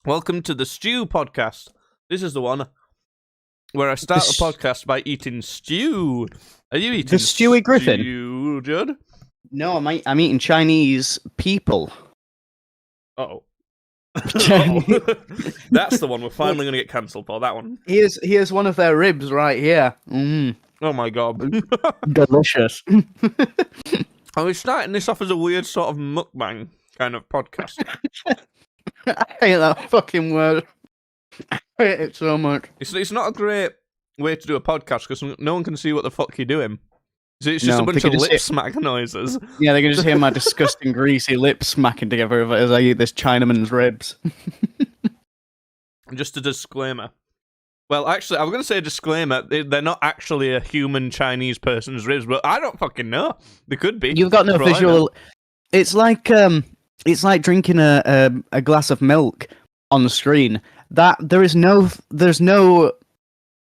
Welcome to the Stew Podcast. This is the one where I start the podcast by eating stew. Are you eating the Stewie Griffin? Stew, Judd? No, I'm eating Chinese people. Uh-oh. That's the one we're finally going to get cancelled for, that one. Here's one of their ribs right here. Oh my god. Delicious. I was starting this off as a weird sort of mukbang kind of podcast. I hate that fucking word. I hate it so much. It's not a great way to do a podcast because no one can see what the fuck you're doing. So it's just a bunch of lip smack noises. Yeah, they can just hear my disgusting greasy lips smacking together as I eat this Chinaman's ribs. Just a disclaimer. Well, actually, I'm going to say a disclaimer. They're not actually a human Chinese person's ribs, but I don't fucking know. They could be. You've got no visual. It's like drinking a glass of milk on the screen. That there's no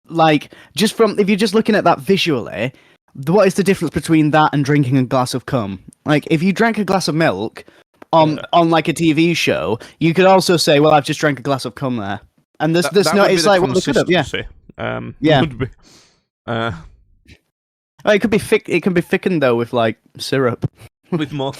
like just from if you're just looking at that visually. What is the difference between that and drinking a glass of cum? Like, if you drank a glass of milk on like a TV show, you could also say, "Well, I've just drank a glass of cum there." And there's no. It's like what could have, yeah. Yeah. Would be. Oh, it could be thick. It can be thickened though with like syrup. With more.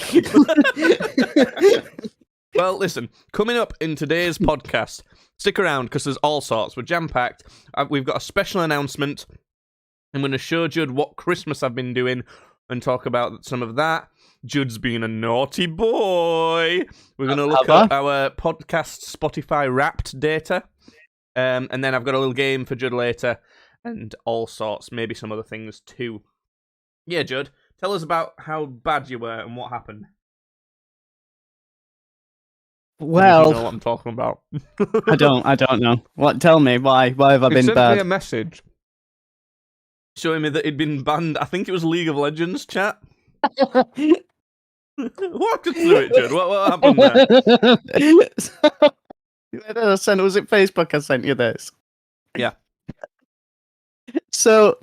Well, listen. Coming up in today's podcast, stick around because there's all sorts. We're jam packed. We've got a special announcement. I'm going to show Judd what Christmas I've been doing and talk about some of that. Judd's being a naughty boy. We're going to look at our podcast Spotify Wrapped data. And then I've got a little game for Judd later and all sorts, maybe some other things too. Yeah, Judd, tell us about how bad you were and what happened. Well, you know what I'm talking about. I don't know. What? Tell me why have I been bad? Sent me a message showing me that he'd been banned. I think it was League of Legends chat. Walk us through it, Judd. What happened there? Was it Facebook I sent you this? Yeah. So,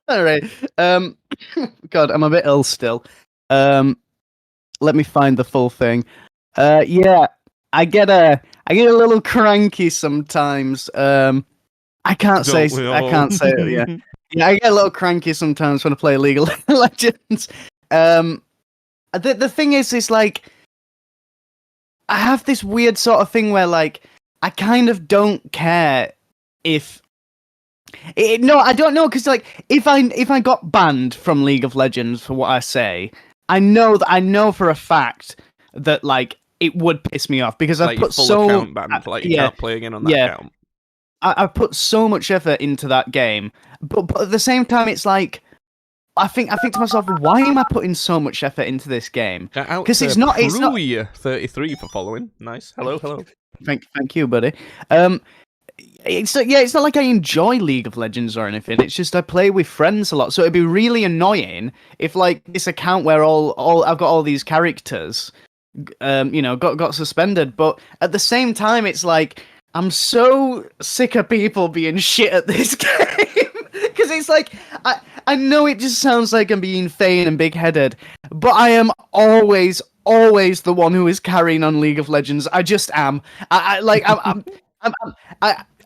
all right. God, I'm a bit ill still. Let me find the full thing. Yeah, I get a little cranky sometimes. I can't say it. Yeah, yeah. I get a little cranky sometimes when I play League of Legends. The thing is like I have this weird sort of thing where like I kind of don't care if. No, I don't know because like if I got banned from League of Legends for what I say, I know for a fact that like it would piss me off because I've put account banned, like you can't play again on that account. I've put so much effort into that game, but at the same time, it's like I think to myself, why am I putting so much effort into this game? Because it's not 33 for following. Nice. Hello. Thank you, buddy. It's not like I enjoy League of Legends or anything. It's just I play with friends a lot, so it'd be really annoying if like this account where all I've got all these characters, got suspended. But at the same time, it's like I'm so sick of people being shit at this game because it's like I know it just sounds like I'm being vain and big-headed, but I am always the one who is carrying on League of Legends. I just am. I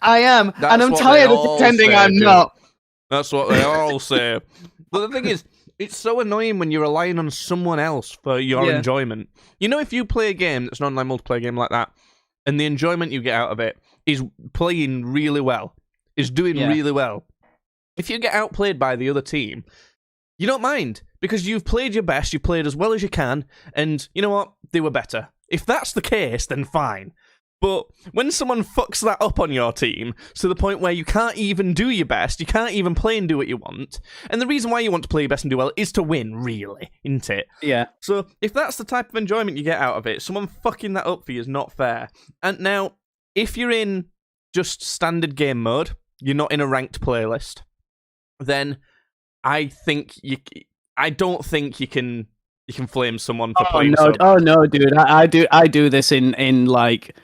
am, and I'm tired of pretending I'm not. That's what they all say. But the thing is, it's so annoying when you're relying on someone else for your enjoyment. You know, if you play a game that's not an online multiplayer game like that, and the enjoyment you get out of it is playing really well, is doing really well. If you get outplayed by the other team, you don't mind, because you've played your best, you've played as well as you can, and you know what? They were better. If that's the case, then fine. But when someone fucks that up on your team to the point where you can't even do your best, you can't even play and do what you want, and the reason why you want to play your best and do well is to win, really, isn't it? Yeah. So if that's the type of enjoyment you get out of it, someone fucking that up for you is not fair. And now, if you're in just standard game mode, you're not in a ranked playlist, then I don't think you can flame someone for playing. No, dude, I do this in like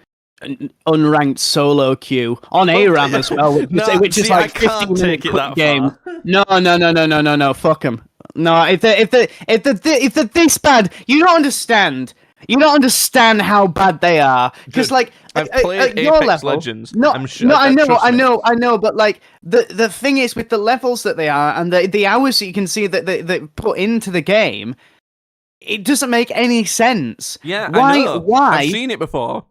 unranked solo queue on ARAM as well, which is like 15-minute game. No, fuck them. No, if they're this bad, you don't understand. You don't understand how bad they are. Because, like, I've at played your Apex level, Legends. No, I'm sure, no, I trust me. know. But like, the thing is with the levels that they are and the hours that you can see that they put into the game, it doesn't make any sense. Yeah, Why? I know. Why? I've seen it before.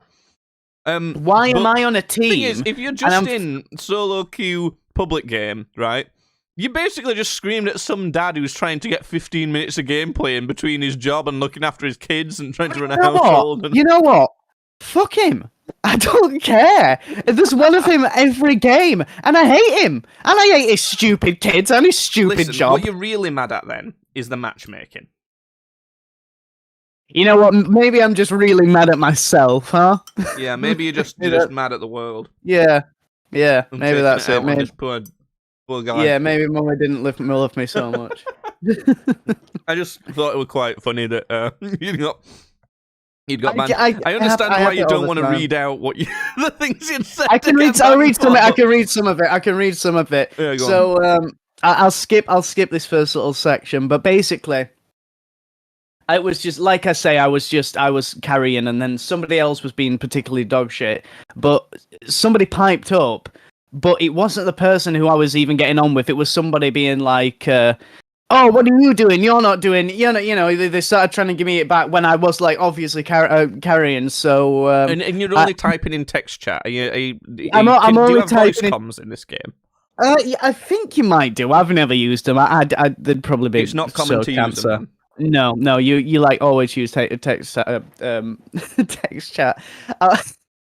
Why am I on a team? The thing is, if you're just in solo queue public game, right? You basically just screamed at some dad who's trying to get 15 minutes of gameplay in between his job and looking after his kids and trying to run a household. And... You know what? Fuck him. I don't care. There's one of him every game, and I hate him. And I hate his stupid kids and his stupid job. What you're really mad at then is the matchmaking. You know what? Maybe I'm just really mad at myself, huh? Yeah, maybe you're just mad at the world. Yeah, maybe that's it. Maybe. Poor guy. Yeah, maybe Mummy didn't love me so much. I just thought it was quite funny that you'd got banned. I understand why you don't want to read out what the things you'd said. I can read some of it. Yeah, so I'll skip this first little section, but basically, it was just like I say, I was carrying, and then somebody else was being particularly dog shit, but somebody piped up. But it wasn't the person who I was even getting on with. It was somebody being like, "Oh, what are you doing? You're not doing." You know. They started trying to give me it back when I was like obviously carrying. So and you're only typing in text chat. I'm only typing voice comms in this game. Yeah, I think you might do. I've never used them. They'd probably be. It's not common to use them. No. You like always use text text chat.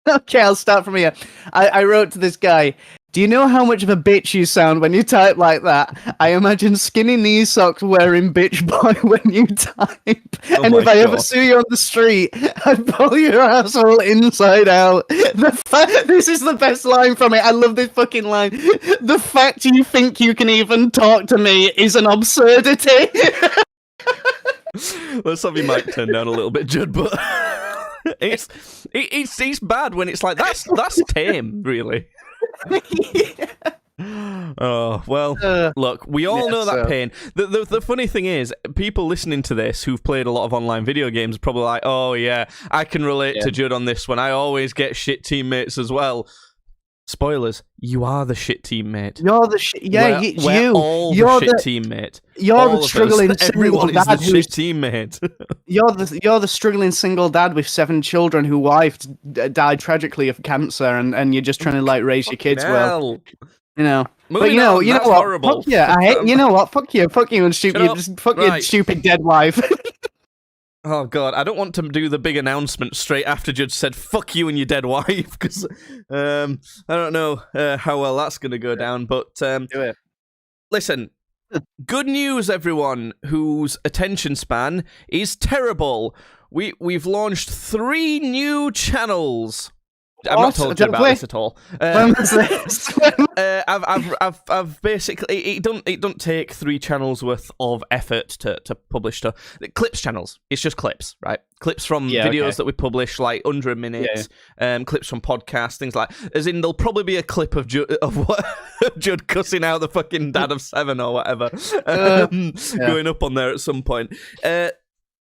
Okay, I'll start from here. I wrote to this guy, "Do you know how much of a bitch you sound when you type like that? I imagine skinny knee socks wearing bitch boy when you type. And if I ever see you on the street, I'd pull your asshole inside out." This is the best line from it. I love this fucking line. "The fact you think you can even talk to me is an absurdity." Let's have your mic turned down a little bit, Judd, but... It's bad when it's like that's tame, really. Oh well, look, we all know that pain. The funny thing is, people listening to this who've played a lot of online video games are probably like, "Oh yeah, I can relate to Judd on this one. I always get shit teammates as well." Spoilers: you are the shit teammate. You're the shit. Yeah, we're all you're the shit teammate. You're all the struggling single dad. Everyone is the shit teammate. You're the struggling single dad with 7 children whose wife died tragically of cancer, and you're just trying to like raise your kids well. You know. But you know what? Horrible. Fuck yeah, I hate. You know what? Fuck you and stupid. Fuck your stupid dead wife. Oh god, I don't want to do the big announcement straight after Judge said "fuck you and your dead wife" because I don't know how well that's going to go down. But do it. Listen, good news, everyone whose attention span is terrible. We've launched 3 new channels. I've not told you about this at all. When was this? I've basically it don't take 3 channels worth of effort to publish stuff. Clips channels. It's just clips, right? Clips from videos that we publish, like under a minute. Clips from podcasts, things like. As in, there'll probably be a clip of Judd cussing out the fucking dad of 7 or whatever, going up on there at some point.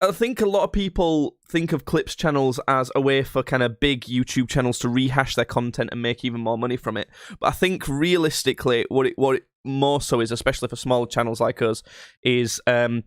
I think a lot of people think of clips channels as a way for kind of big YouTube channels to rehash their content and make even more money from it. But I think realistically, what it more so is, especially for smaller channels like us, is a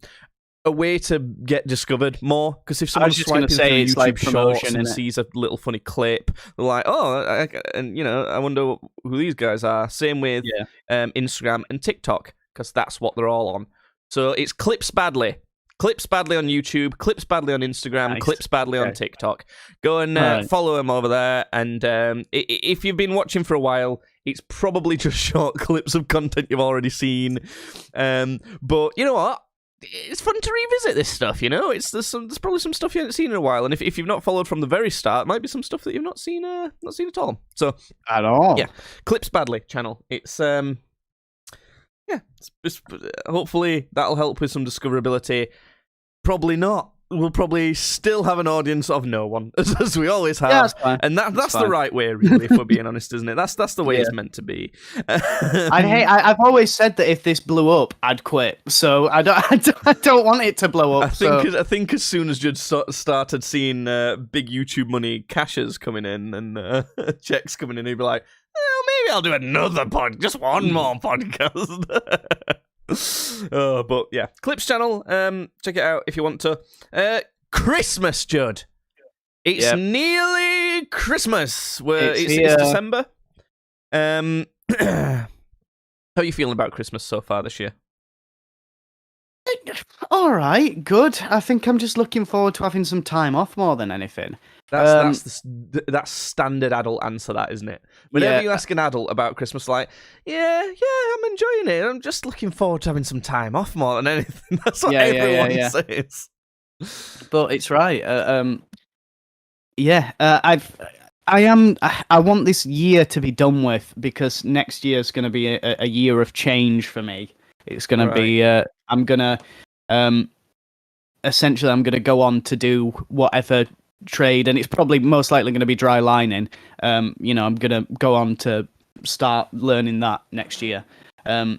way to get discovered more. Because if someone's swiping through YouTube like Shorts and sees a little funny clip, they're like, "Oh," I wonder who these guys are. Same with Instagram and TikTok, because that's what they're all on. So it's Clips Badly. Clips Badly on YouTube, Clips Badly on Instagram, Clips Badly on TikTok. Go and follow him over there. And if you've been watching for a while, it's probably just short clips of content you've already seen. But you know what? It's fun to revisit this stuff, you know? There's probably some stuff you haven't seen in a while. And if you've not followed from the very start, it might be some stuff that you've not seen at all. So at all. Yeah. Clips Badly channel. It's hopefully that'll help with some discoverability. Probably not. we'll probably still have an audience of no one, as we always have. Yeah, that's fine. And that's the right way, really, if we're being honest, isn't it? That's the way it's meant to be. I've always said that if this blew up, I'd quit. So I don't want it to blow up. I think as soon as Judd started seeing big YouTube money cashes coming in and checks coming in, he'd be like, well, maybe I'll do another just one more podcast. But yeah, Clips channel. Check it out if you want to. Christmas, Judd. It's nearly Christmas. It's December. How are you feeling about Christmas so far this year? All right, good. I think I'm just looking forward to having some time off more than anything. That's standard adult answer, that isn't it? Whenever you ask an adult about Christmas, like, yeah, I'm enjoying it. I'm just looking forward to having some time off more than anything. That's what everyone says. But it's right. I want this year to be done with because next year is going to be a year of change for me. It's going to be. Essentially, I'm going to go on to do whatever trade, and it's probably most likely going to be dry lining. I'm going to go on to start learning that next year. So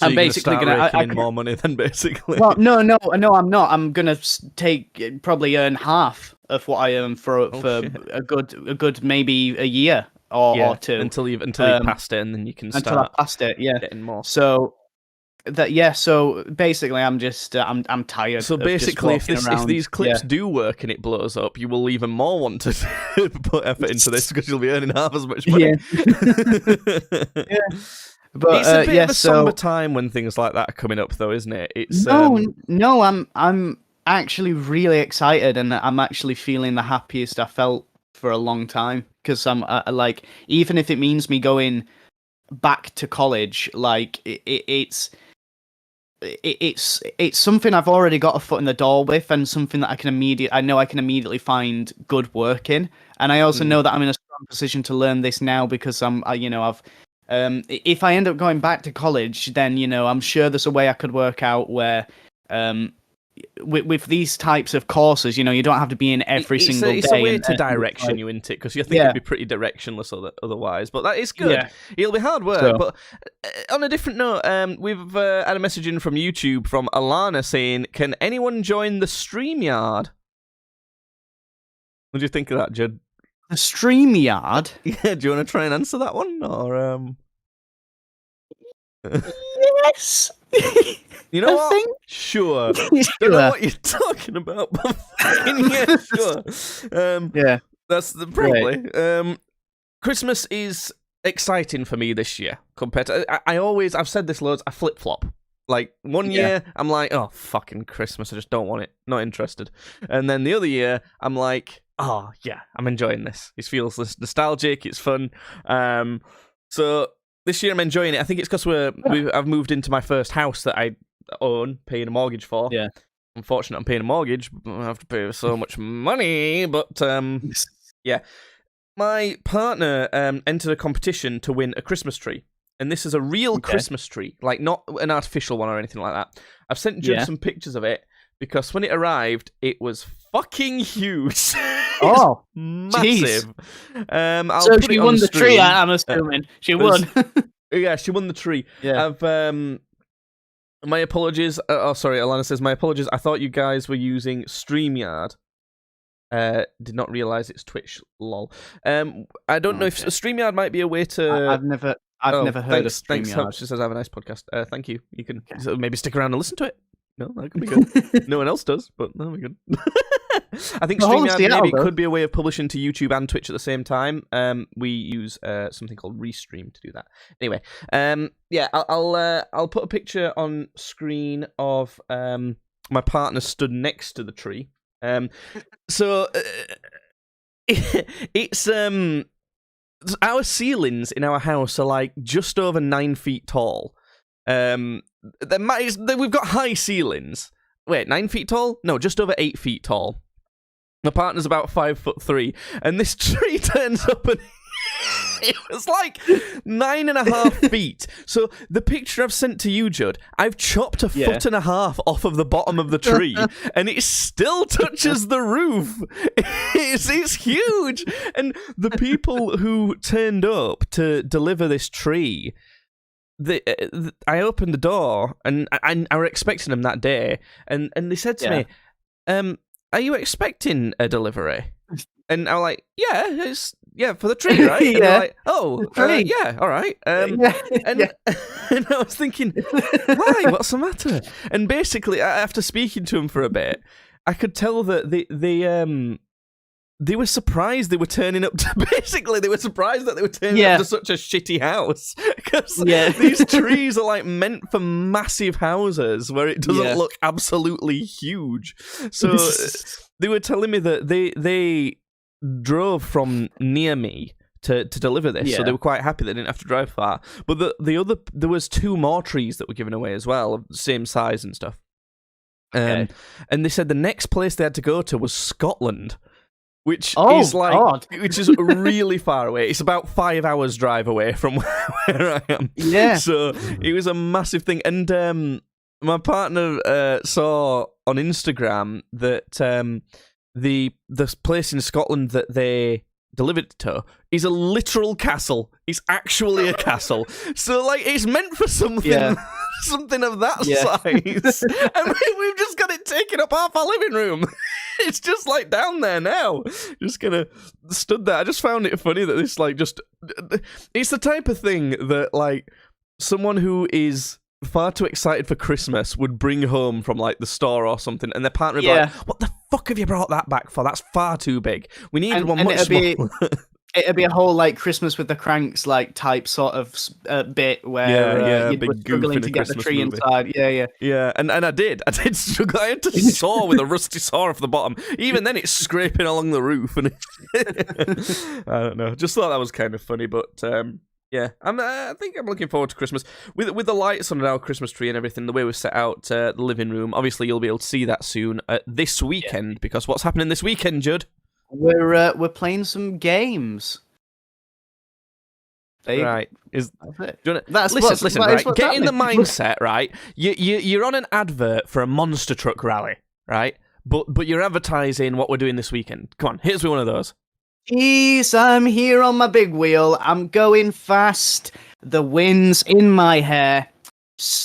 I'm basically going to raking in more money then, basically. Well, no, I'm not. I'm going to probably earn half of what I earn for a good maybe a year or two until you've passed it, and then you can start. Until I passed it, getting more. So basically, I'm just I'm tired. So basically, if these clips do work and it blows up, you will even more want to put effort into this because you'll be earning half as much money. Yeah. But it's a bit of a somber time when things like that are coming up, though, isn't it? It's no, I'm actually really excited, and I'm actually feeling the happiest I felt for a long time because I'm like, even if it means me going back to college, like it's something I've already got a foot in the door with, and something that I know I can immediately find good work in, and I also know that I'm in a strong position to learn this now because if I end up going back to college, then I'm sure there's a way I could work out where with these types of courses, you don't have to be in every single day. It's a way to direction you into it, because you think it'd be pretty directionless otherwise. But that is good. Yeah. It'll be hard work. But on a different note, we've had a message in from YouTube from Alana saying, "Can anyone join the StreamYard?" What do you think of that, Judd? The StreamYard? Yeah, do you want to try and answer that one, or Yes. You know what? Sure. Don't know what you're talking about, but yeah, sure. Yeah. That's probably. Right. Christmas is exciting for me this year compared to. I've said this loads. I flip flop. Like one year, I'm like, oh fucking Christmas, I just don't want it, not interested. And then the other year, I'm like, oh yeah, I'm enjoying this. It feels nostalgic. It's fun. So this year I'm enjoying it. I think it's because I've moved into my first house that I own, paying a mortgage for. Yeah. Unfortunately, I'm paying a mortgage. I have to pay so much money. But yeah, my partner entered a competition to win a Christmas tree. And this is a real Christmas tree, like not an artificial one or anything like that. I've sent Judd some pictures of it because when it arrived, it was fucking huge. Oh, massive. So she won the tree, I'm assuming. She won. Yeah, she won the tree. Yeah. My apologies. Sorry, Alana says, my apologies. I thought you guys were using StreamYard. Did not realize it's Twitch. Lol. I don't know if StreamYard might be a way to. I've never heard of StreamYard. Thanks. She says, have a nice podcast. Thank you. You can maybe stick around and listen to it. No, that could be good. No one else does, but that'll be good. I think StreamYard maybe could be a way of publishing to YouTube and Twitch at the same time. We use something called Restream to do that. Anyway, I'll put a picture on screen of my partner stood next to the tree. So it's our ceilings in our house are like just over 9 feet tall. We've got high ceilings. Wait, 9 feet tall? No, just over 8 feet tall. My partner's about 5'3", and this tree turns up and It was like 9.5 feet. So the picture I've sent to you, Judd, I've chopped a foot and a half off of the bottom of the tree, and it still touches the roof. It's huge. And the people who turned up to deliver this tree, I opened the door, and I were expecting them that day, and they said to me, "Are you expecting a delivery?" And I'm like, yeah, for the tree, right? And they're like, oh, yeah, all right. And I was thinking, why? What's the matter? And basically, after speaking to them for a bit, I could tell that they were surprised they were turning up to. Basically, they were surprised that they were turning up to such a shitty house, because these trees are like meant for massive houses where it doesn't look absolutely huge. So they were telling me that they drove from near me to deliver this, so they were quite happy they didn't have to drive far. But there was 2 more trees that were given away as well, of the same size and stuff. And they said the next place they had to go to was Scotland, which is really far away. It's about 5 hours drive away from where I am. Yeah. So it was a massive thing. And my partner saw on Instagram that the place in Scotland that they delivered to is a literal castle. It's actually a castle. So like it's meant for something something of that size. And we've just got it taking up half our living room. It's just like down there now. Just gonna stood there. I just found it funny that this like just it's the type of thing that like someone who is far too excited for Christmas would bring home from like the store or something, and their partner would be like, what the fuck have you brought that back for? That's far too big. We need one much smaller. It'd be a whole like Christmas with the Cranks like type sort of bit where you'd be struggling to get the tree inside. Yeah. And I did struggle. I had to saw with a rusty saw off the bottom. Even then, it's scraping along the roof, and I don't know. Just thought that was kind of funny, but. Yeah, I think I'm looking forward to Christmas with the lights on our Christmas tree and everything. The way we set out the living room. Obviously, you'll be able to see that soon this weekend, because what's happening this weekend, Judd? We're playing some games. Right. Listen, right? Get in the mindset, right? You're on an advert for a monster truck rally, right? But you're advertising what we're doing this weekend. Come on, here's one of those. Ease, I'm here on my big wheel. I'm going fast. The wind's in my hair.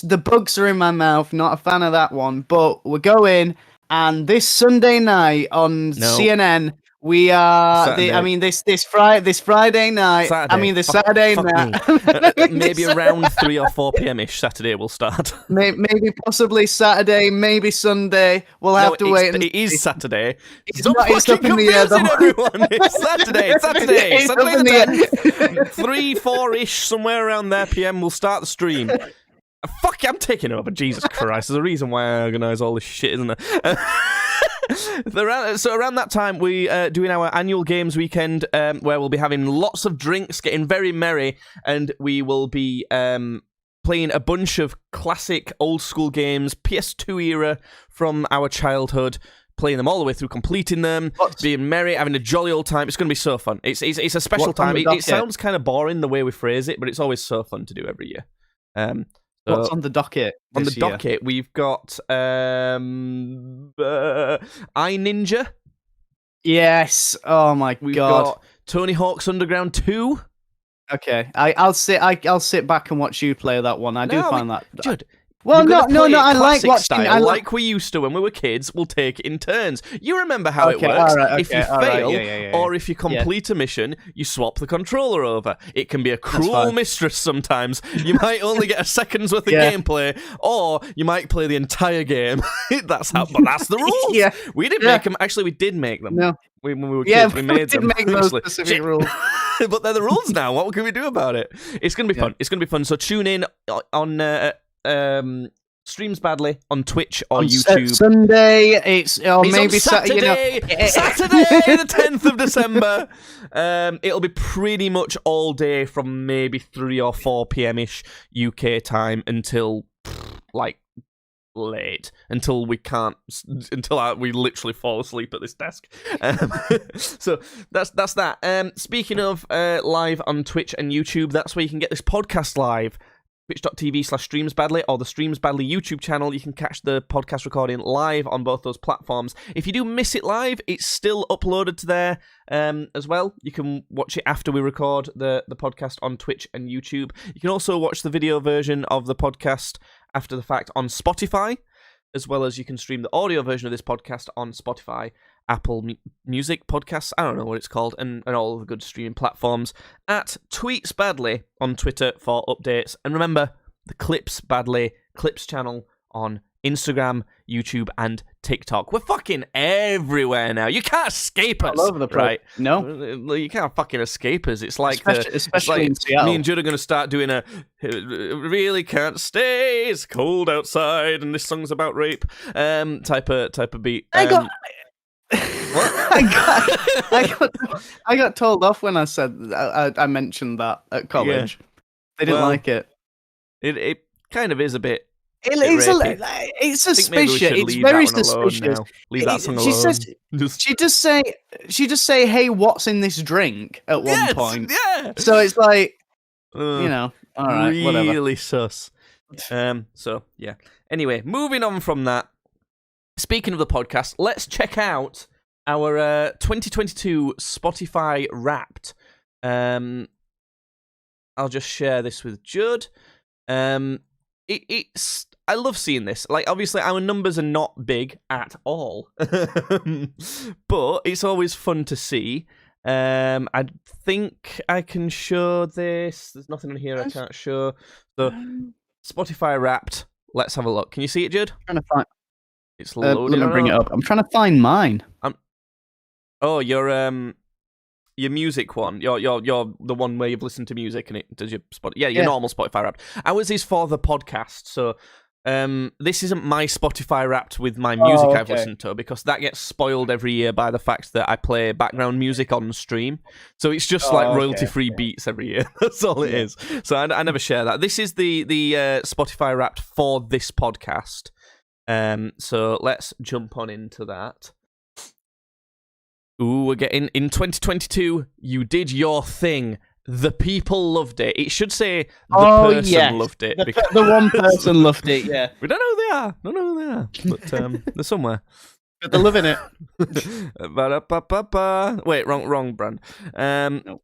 The bugs are in my mouth. Not a fan of that one. But we're going. And this Sunday night on CNN, we are. This Friday night. Saturday. I mean, this Saturday night. Maybe around 3 or 4 p.m.ish Saturday we'll start. Maybe possibly Saturday, maybe Sunday. We'll have to wait. It is Saturday. It's up in the air. Everyone. It's Saturday. Saturday the 3, 4-ish, somewhere around there PM, we'll start the stream. Fuck, I'm taking over. Jesus Christ. There's a reason why I organise all this shit, isn't there? So around that time, we doing our annual games weekend, where we'll be having lots of drinks, getting very merry, and we will be playing a bunch of classic old school games, PS2 era from our childhood, playing them all the way through, completing them, being merry, having a jolly old time. It's going to be so fun. It's a special time. It sounds kind of boring the way we phrase it, but it's always so fun to do every year. What's on the docket? On the docket, we've got iNinja. Yes. Oh my God. We've got Tony Hawk's Underground 2. Okay, I'll sit back and watch you play that one. I do find that. Judd, well, no. I like watching. Like we used to when we were kids. We'll take it in turns. You remember how it works? If you fail, or if you complete a mission, you swap the controller over. It can be a cruel mistress sometimes. You might only get a second's worth of gameplay, or you might play the entire game. But that's the rules. We didn't make them. Actually, we did make them. No. When we were kids, we made them. Make those specific rules. But they're the rules now. What can we do about it? It's going to be fun. It's going to be fun. So tune in on Streams Badly on Twitch or YouTube. Sunday, it's maybe Saturday. Saturday, the 10th of December. It'll be pretty much all day from maybe 3 or 4 p.m. ish UK time until like late until we can't, we literally fall asleep at this desk. So that's that. Speaking of live on Twitch and YouTube, that's where you can get this podcast live. Twitch.tv/streamsbadly or the Streams Badly YouTube channel. You can catch the podcast recording live on both those platforms. If you do miss it live, it's still uploaded to there as well. You can watch it after we record the podcast on Twitch and YouTube. You can also watch the video version of the podcast after the fact on Spotify, as well as you can stream the audio version of this podcast on Spotify, Apple Music Podcasts, I don't know what it's called, and all of the good streaming platforms, at Tweets Badly on Twitter for updates. And remember, the Clips Badly Clips channel on Instagram, YouTube, and TikTok. We're fucking everywhere now. You can't escape us. All over the place. Right? No. You can't fucking escape us. It's like especially in Seattle. Me and Judd are going to start doing a really can't stay, it's cold outside, and this song's about rape type of beat. I got told off when I said I mentioned that at college. Yeah. They didn't like it. It kind of is a bit. It's suspicious. It's very suspicious. Leave that song alone. She just say, "Hey, what's in this drink?" at one point. Yeah. So it's like, all right, really whatever. Sus. So yeah. Anyway, moving on from that. Speaking of the podcast, let's check out our 2022 Spotify Wrapped. I'll just share this with Judd. It's I love seeing this. Like, obviously, our numbers are not big at all, but it's always fun to see. I think I can show this. There's nothing in here I can't show. So, Spotify Wrapped. Let's have a look. Can you see it, Judd? I'm trying to find. It's loading. Let me bring it up. I'm trying to find mine. Your music one. You're the one where you've listened to music and it does your spot. Yeah, your normal Spotify Wrapped. Ours is for the podcast, so this isn't my Spotify Wrapped with my music I've listened to, because that gets spoiled every year by the fact that I play background music on stream. So it's just royalty-free beats every year. That's all it is. So I never share that. This is the Spotify Wrapped for this podcast. So let's jump on into that. Ooh, we're getting in 2022. You did your thing. The people loved it. It should say the person loved it. The one person loved it. Yeah, we don't know who they are. Don't know who they are, but they're somewhere. But they're loving it. Wait, wrong brand. No.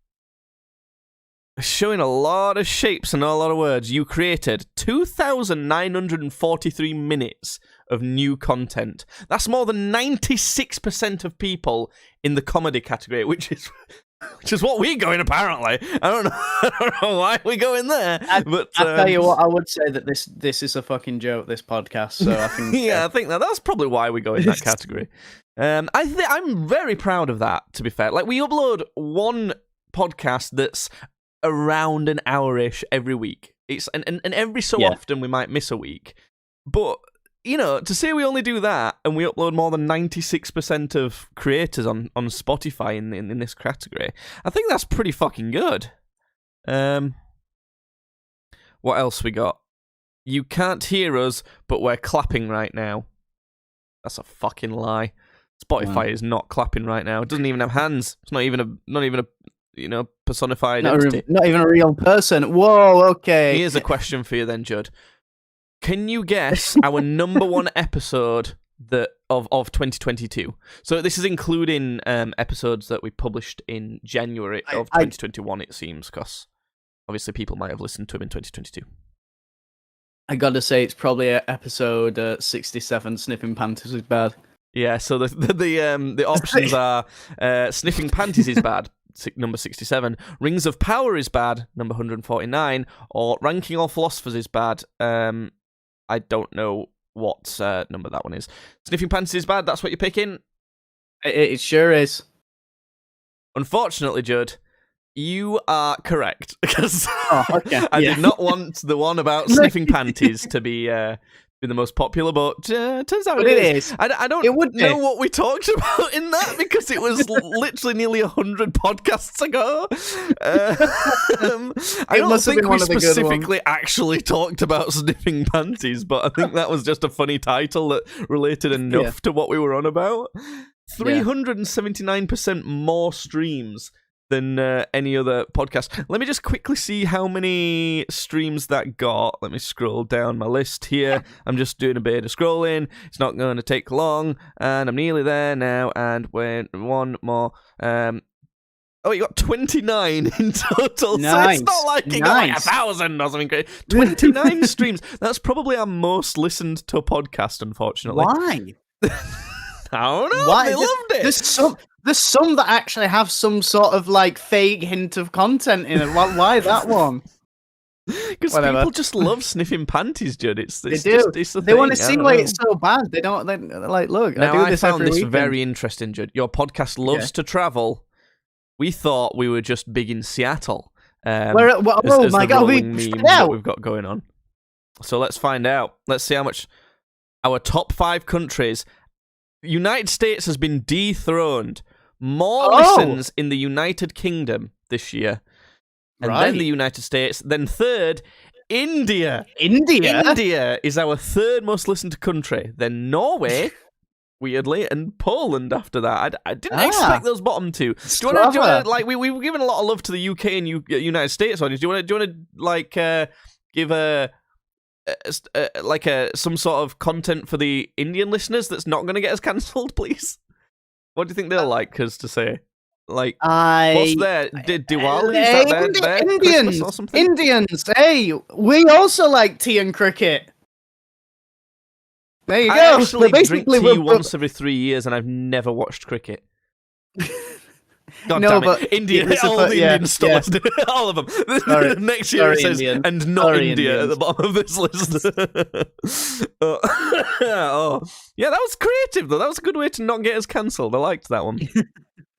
Showing a lot of shapes and a lot of words. You created 2,943 minutes of new content. That's more than 96% of people in the comedy category, which is what we're going, apparently. I don't know why we go in there. But I tell you what, I would say that this is a fucking joke, this podcast. So I think I think that's probably why we go in that category. I'm very proud of that, to be fair. Like, we upload one podcast that's around an hour-ish every week. It's and every so often we might miss a week. But, to say we only do that and we upload more than 96% of creators on Spotify in this category, I think that's pretty fucking good. What else we got? You can't hear us, but we're clapping right now. That's a fucking lie. Spotify is not clapping right now. It doesn't even have hands. It's not even a personified entity. Not even a real person. Whoa, okay. Here's a question for you then, Judd. Can you guess our number one episode of 2022? So this is including episodes that we published in January of 2021, it seems, because obviously people might have listened to them in 2022. I gotta say, it's probably episode 67, Sniffing Panties is bad. Yeah, so the options are Sniffing Panties is bad, number 67, Rings of Power is bad, number 149, or Ranking All Philosophers is bad. I don't know what number that one is. Sniffing Panties is bad, that's what you're picking? It sure is. Unfortunately, Judd, you are correct, because I did not want the one about Sniffing Panties to be be the most popular, but turns out But it is. I don't It would know be. what we talked about in that because it was literally nearly 100 podcasts ago. I don't must have think been we one of the good ones. specifically actually talked about sniffing panties, but I think that was just a funny title that related enough to what we were on about. 379% more streams than any other podcast. Let me just quickly see how many streams that got. Let me scroll down my list here. I'm just doing a bit of scrolling. It's not going to take long, and I'm nearly there now. And when one more. Oh, you got 29 in total. Nice. So it's not like you got like 1,000 or something great. 29 streams. That's probably our most listened to podcast, unfortunately. Why? I don't know. Why? They loved it. There's some that actually have some sort of like fake hint of content in it. Why that one? Because people just love sniffing panties, Judd. They do. They want to see why it's so bad. They don't like look. Now, I found this weekend. very interesting, Judd. Your podcast loves to travel. We thought we were just big in Seattle. Oh as my the god, rolling meme that we've got going on. So let's find out. Let's see how much our top 5 countries. United States has been dethroned. More listens in the United Kingdom this year. And then the United States. Then third, India. India is our third most listened to country. Then Norway, weirdly, and Poland after that. I didn't expect those bottom two. Do you want to like we've given a lot of love to the UK and United States audience. Do you want to like give some sort of content for the Indian listeners that's not going to get us cancelled, please? What do you think they'll like us to say? Like, what's there? Diwali? Is that their Christmas or something? Indians, hey, we also like tea and cricket. There you go. I actually drink tea once every 3 years, and I've never watched cricket. God damn it. India, all the Indian stars, all of them. Next year it says, Indian. And not Sorry, India Indians. At the bottom of this list. Yeah, that was creative, though. That was a good way to not get us cancelled. I liked that one.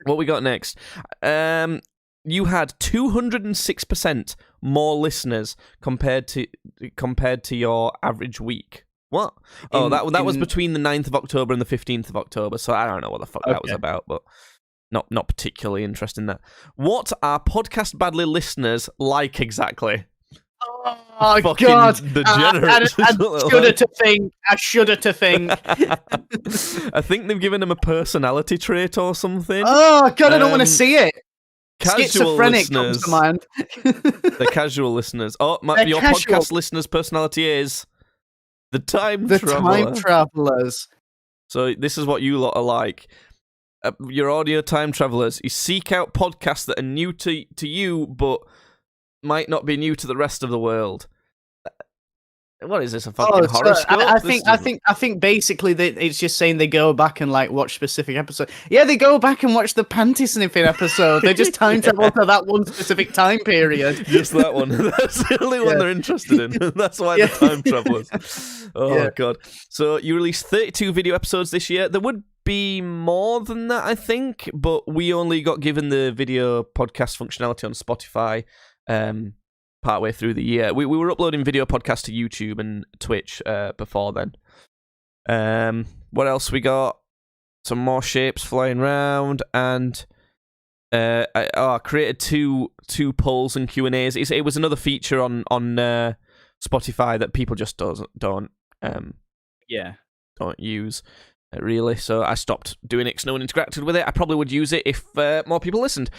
What we got next? You had 206% more listeners compared to your average week. What? That was between the 9th of October and the 15th of October, so I don't know what the fuck that was about, but not particularly interested in that. What are Podcast Badly listeners like exactly? Oh, fucking God. Degenerates. I shudder to think. I think they've given him a personality trait or something. Oh, God, I don't want to see it. Casual Schizophrenic listeners. comes to mind. The casual listeners. Your podcast listeners' personality is the time travelers. So this is what you lot are like. Your audio time travelers. You seek out podcasts that are new to you, but might not be new to the rest of the world. What is this? A fucking horoscope? I think basically it's just saying they go back and like watch specific episodes. Yeah, they go back and watch the panty sniffing episode. They just time travel to that one specific time period. Just that one. That's the only one they're interested in. That's why they're time travelers. God. So you released 32 video episodes this year. There would be more than that, I think, but we only got given the video podcast functionality on Spotify partway through the year. We were uploading video podcasts to YouTube and Twitch before then. What else we got? Some more shapes flying around, and I created two polls and Q&As. It was another feature on Spotify that people just don't use really. So I stopped doing it because no one interacted with it. I probably would use it if more people listened.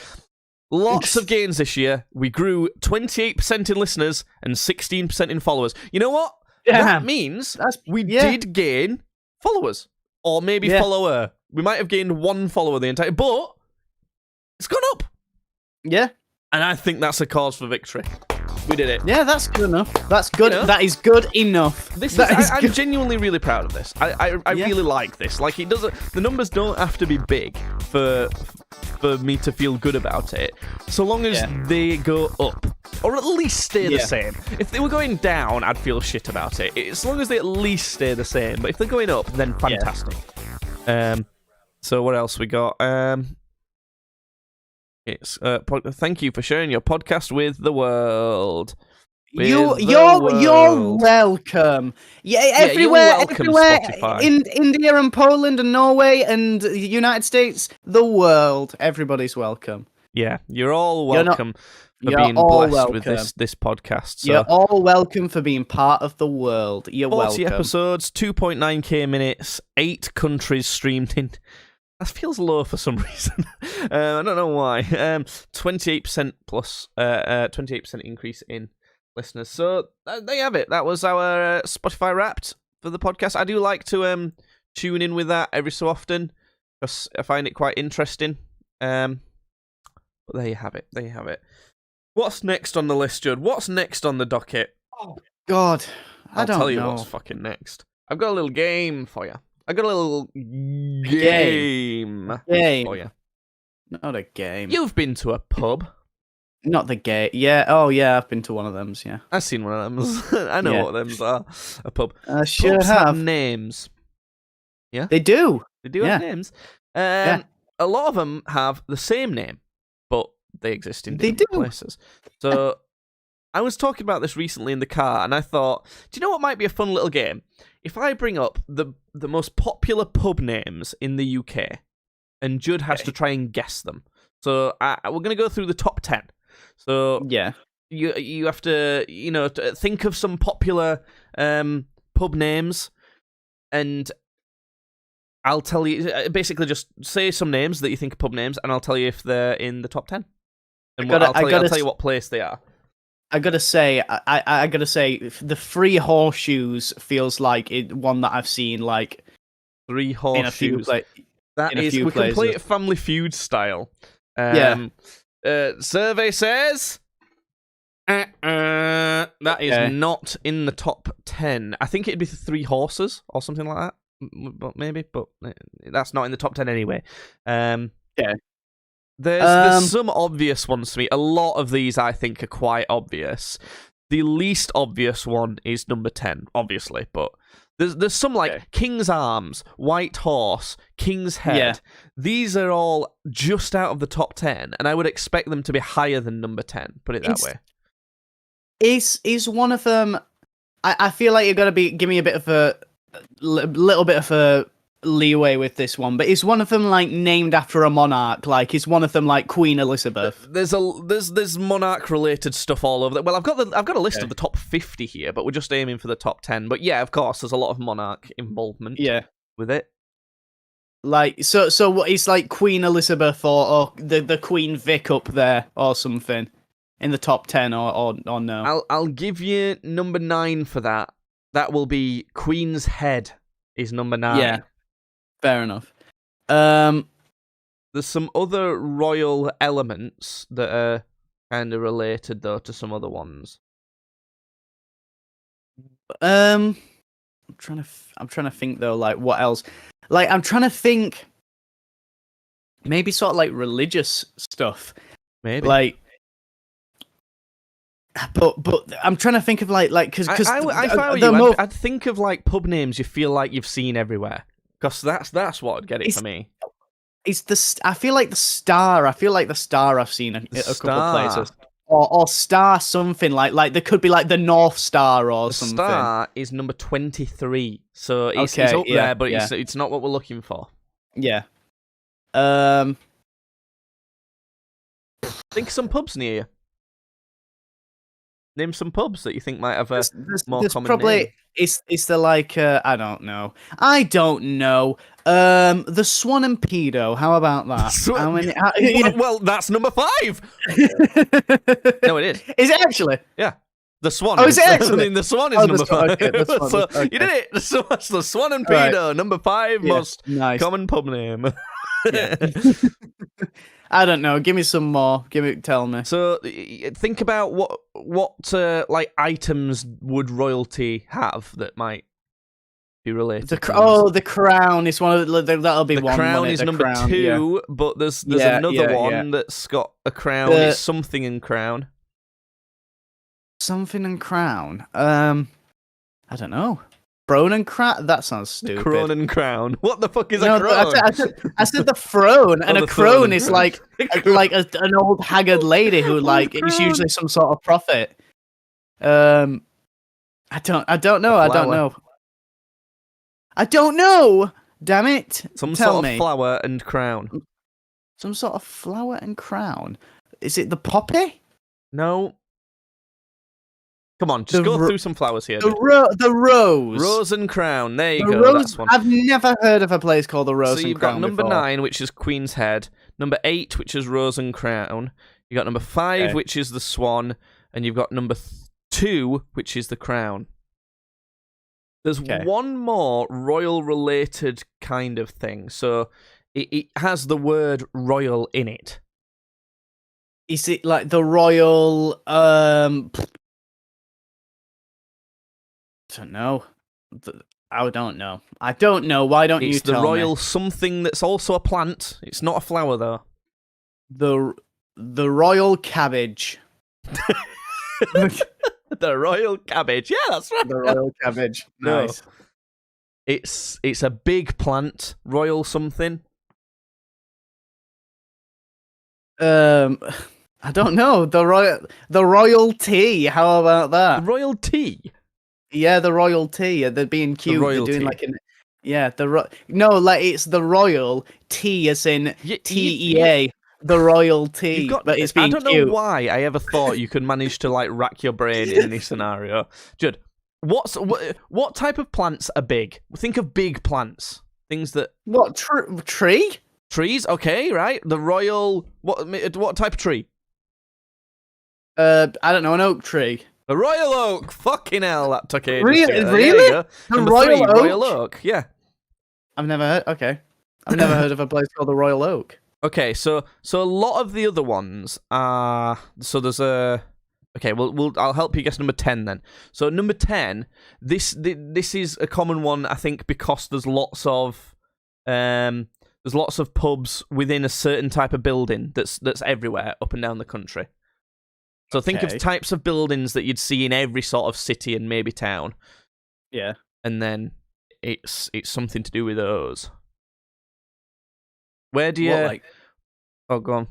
Lots of gains this year. We grew 28% in listeners and 16% in followers. You know what? Yeah. That means we did gain followers. Or maybe follower. We might have gained one follower the entire... But it's gone up. Yeah. And I think that's a cause for victory. We did it. Yeah, that's good enough. That's good. You know? That is good enough. I'm genuinely really proud of this. I really like this. Like, it doesn't. The numbers don't have to be big for me to feel good about it. So long as they go up, or at least stay the same. If they were going down, I'd feel shit about it. As long as they at least stay the same. But if they're going up, then fantastic. So what else we got? It's thank you for sharing your podcast with the world. You're world. welcome. Yeah, you're everywhere, welcome, everywhere Spotify. in India and Poland and Norway and the United States, the world, everybody's welcome. Yeah, you're all welcome for you're being all blessed with welcome. this podcast. So. You're all welcome for being part of the world. You're 40 welcome. episodes, 2.9k minutes, 8 countries streamed in. That feels low for some reason. I don't know why. 28% plus, 28% increase in listeners. So there you have it. That was our Spotify Wrapped for the podcast. I do like to tune in with that every so often because I find it quite interesting. But there you have it. There you have it. What's next on the list, Judd? What's next on the docket? Oh, God. I'll don't tell you know. what's fucking next. I've got a little game for you. I got a little game for you. Not a game. You've been to a pub. Not the game. Yeah. Oh, yeah. I've been to one of them. Yeah. I've seen one of them. I know what them are. A pub. I sure Pubs have. names. Yeah. They do. They do have names. A lot of them have the same name, but they exist in different places. So I was talking about this recently in the car, and I thought, do you know what might be a fun little game? If I bring up the most popular pub names in the UK, and Judd has to try and guess them. So we're going to go through the top 10. So yeah, you have to think of some popular pub names, and I'll tell you, basically just say some names that you think are pub names, and I'll tell you if they're in the top 10. And I'll tell you what place they are. I gotta say, I gotta say, the Three Horseshoes feels like one that I've seen like Three Horseshoes. In a few that is, we can play it Family Feud style. Survey says that is not in the top 10. I think it'd be the Three Horses or something like that. But that's not in the top 10 anyway. There's some obvious ones to me. A lot of these I think are quite obvious. The least obvious one is number 10, obviously, but there's some like King's Arms, White Horse, King's Head. Yeah. These are all just out of the top 10, and I would expect them to be higher than number 10. Put it that way. Is one of them? I feel like you're gonna give me a bit of a little bit of a leeway with this one, but is one of them like named after a monarch? Like, is one of them like Queen Elizabeth? There's monarch related stuff all over. Well, I've got a list of the top 50 here, but we're just aiming for the top 10. But yeah, of course, there's a lot of monarch involvement. With it. Like, so what is like Queen Elizabeth or the Queen Vic up there or something in the top 10 or no? I'll give you number 9 for that. That will be Queen's Head is number 9. Yeah. Fair enough. There's some other royal elements that are kind of related, though, to some other ones. I'm trying to think though, like what else? Like I'm trying to think. Maybe sort of like religious stuff. Maybe. Like. But I'm trying to think of like because I'd think of like pub names you feel like you've seen everywhere. Because that's what would get it for me. I feel like the Star. I feel like the Star I've seen a couple of places. Or Star something like there could be like the North Star or something. Star is number 23, so it's up there, but it's not what we're looking for. Yeah. Think of some pubs near you. Name some pubs that you think might have a more common probably, name. Is there like I don't know. The Swan and Pedo. How about that? Well, that's number 5. No, it is. Is it actually? Yeah. The Swan. Oh, is it actually? I mean, the Swan is number 5. Okay, you did it. So that's the Swan and Pedo, number 5 most common pub name. Yeah. I don't know. Give me some more. Tell me. So think about what like items would royalty have that might be related. The crown is one of that'll be the one. The crown is number 2, but there's another one that's got a crown. It's something in crown. Something in crown. I don't know. Throne and crown? That sounds stupid. Crown and crown. What the fuck is a crown? I said the throne, and a crone is like an old haggard lady who like is usually some sort of prophet. I don't know. I don't flower. know. I don't know. Damn it! Some Tell sort me. of flower and crown. Some sort of flower and crown. Is it the poppy? No. Come on, just go through some flowers here. The rose. Rose and crown. There you The go. rose. That's one. I've never heard of a place called the Rose So and you've Crown got number before. 9, which is Queen's Head. Number 8, which is Rose and Crown. You got number 5, Okay. which is the Swan, and you've got number 2, which is the Crown. There's one more royal-related kind of thing. So it has the word royal in it. Is it like the royal? Don't know. I don't know. I don't know. Why don't you It's tell the royal me? something that's also a plant. It's not a flower, though. The royal cabbage. The royal cabbage. Yeah, that's right. The royal cabbage. No. Nice. It's a big plant. Royal something. I don't know. The royal tea. How about The that? royal tea. Yeah, the royal tea. They're being cute. They're royal doing tea. like an. Yeah, no, like it's the royal tea, as in TEA. The royal tea, but it's being I don't cute. know why I ever thought you could manage to like rack your brain in any scenario. Judd, what type of plants are big? Think of big plants, things that What tree? trees. Okay, right. The royal what type of tree? I don't know, an oak tree. The royal oak. Fucking hell, that took ages. Really? to get there. Really? There you go. The Number royal 3, oak? royal oak. Yeah. I've never heard. Okay, I've never heard of a place called the Royal Oak. Okay, so a lot of the other ones are there's a okay. I'll help you guess number 10 then. So number 10, this is a common one I think because there's lots of pubs within a certain type of building that's everywhere up and down the country. So think of types of buildings that you'd see in every sort of city and maybe town. Yeah. And then it's something to do with those. Where do you? Oh, go on.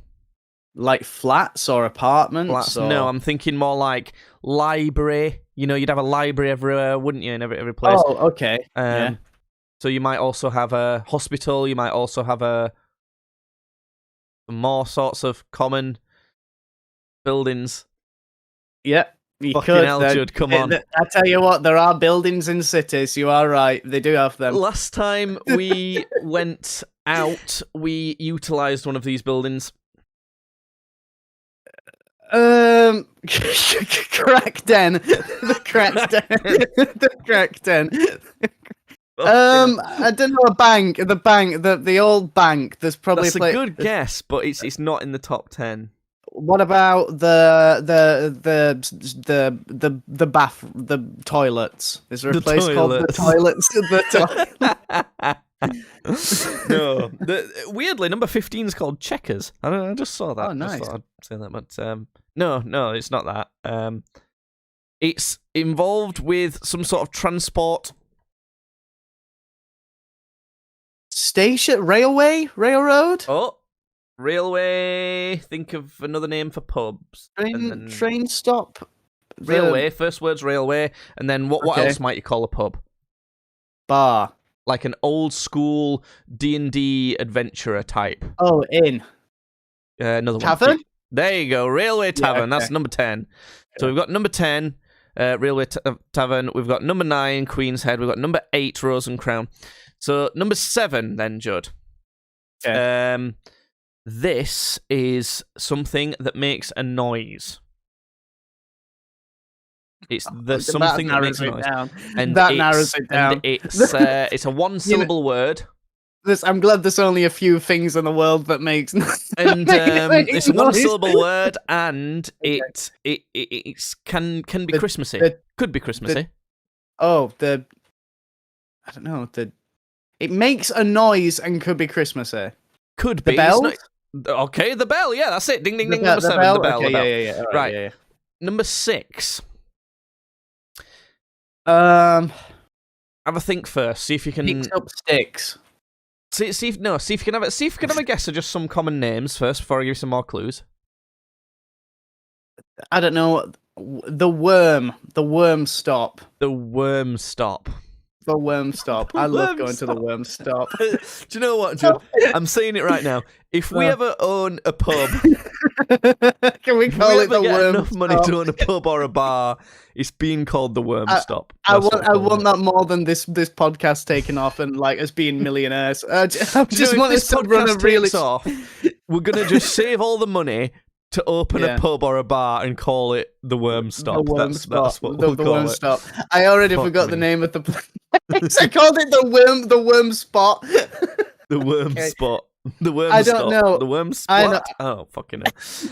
Like flats or apartments? Flats? Or... No, I'm thinking more like library. You know, you'd have a library everywhere, wouldn't you? In every place. Oh, okay. Yeah. So you might also have a hospital. You might also have more sorts of common buildings. Yeah. Fucking hell, Judd, come on. I tell you what, there are buildings in cities. You are right. They do have them. Last time we went out, we utilised one of these buildings. Crack den. The crack den. The crack den. I don't know, a bank. The old bank. There's probably That's a good guess, but it's not in the top 10. What about the toilets? Is there a place called the toilets? No. Weirdly, number 15 is called Checkers. I just saw that. Oh, nice. I just thought I'd say that, but no, it's not that. It's involved with some sort of transport. Station, railroad. Oh. Railway. Think of another name for pubs. Train stop. Railway. First word's railway, and then what else might you call a pub? Bar. Like an old school D&D adventurer type. Oh, inn. Another Tavern? one. There you go. Railway Tavern. Yeah, okay. That's number 10. So we've got number 10, Railway Tavern. We've got number 9, Queen's Head. We've got number 8, Rose and Crown. So number 7 then, Judd. Okay. This is something that makes a noise. It's something that makes a noise. And that narrows it down. And it's a one-syllable word. I'm glad there's only a few things in the world that makes. And it's a one-syllable word, and it can be Christmassy. Could be Christmassy. I don't know. It makes a noise and could be Christmassy. Could be. The bell? Okay, the bell. Yeah, that's it. Ding, ding, ding. Number 7, bell? the bell. Okay, the bell. Yeah. Right. Yeah. Number 6. Have a think first. See if you can. Picks up sticks. See if you can have a guess of just some common names first before I give you some more clues. I don't know. The worm stop. The worm stop. The worm stop. I love going to the worm stop. Do you know what, Jude? I'm saying it right now. If we ever own a pub, can we call it the get worm enough stop? money to own a pub or a bar, it's being called the worm stop. I want that more than this podcast taking off and like us being millionaires. I just want us to run a really off. We're gonna just save all the money to open a pub or a bar and call it the worm stop. The worm stop. That's what we'll the call worm it. stop. I already forgot the name of the place. I called it the worm spot. The worm spot. The worm I stop. don't know. The worm spot. Oh, fucking